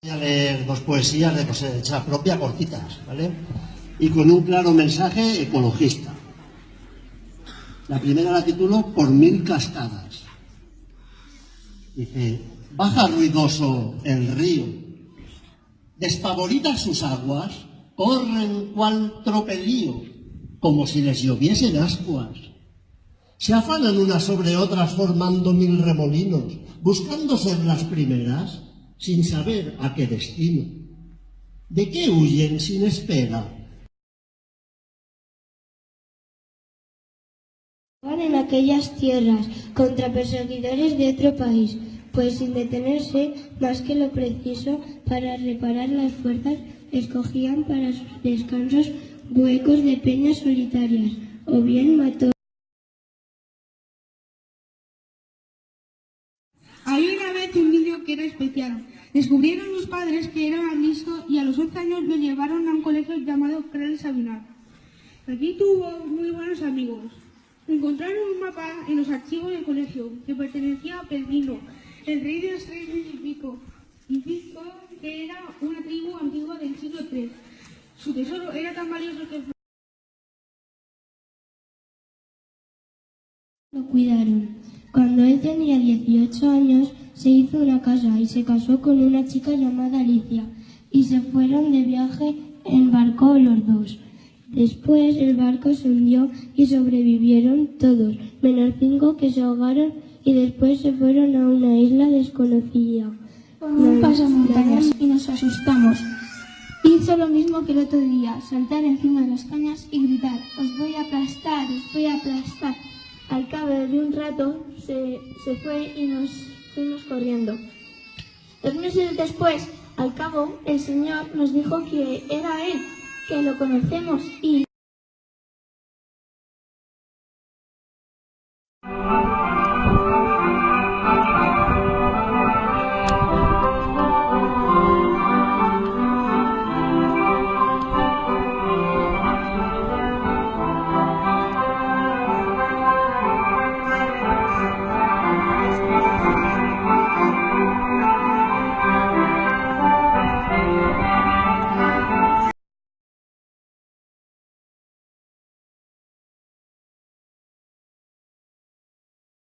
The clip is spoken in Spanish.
Voy a leer dos poesías de cosecha propia, cortitas, ¿vale? Y con un claro mensaje ecologista. La primera la titulo Por 1000 cascadas. Dice: baja ruidoso el río, despavoridas sus aguas, corren cual tropelío, como si les lloviesen ascuas. Se afanan unas sobre otras formando 1000 remolinos, buscando ser las primeras, sin saber a qué destino. ¿De qué huyen sin espera? Van en aquellas tierras contra perseguidores de otro país, pues sin detenerse más que lo preciso para reparar las fuerzas, escogían para sus descansos huecos de peñas solitarias, o bien mató. Había una vez un niño que era especial. Descubrieron sus padres que era listo y a los 11 años lo llevaron a un colegio llamado Cral Sabinar. Allí tuvo muy buenos amigos. Encontraron un mapa en los archivos del colegio que pertenecía a Pedrino, el rey de los tres Pico, que era una tribu antigua del siglo III. Su tesoro era tan valioso que Lo cuidaron. Cuando él tenía 18 años, se hizo una casa y se casó con una chica llamada Alicia, y se fueron de viaje en barco los dos. Después el barco se hundió y sobrevivieron todos, menos 5 que se ahogaron y después se fueron a una isla desconocida. Un pasamontañas y nos asustamos. Hizo lo mismo que el otro día, saltar encima de las cañas y gritar: os voy a aplastar, os voy a aplastar. Al cabo de un rato se fue y nos fuimos corriendo. 2 meses después, al cabo, el Señor nos dijo que era Él, que lo conocemos y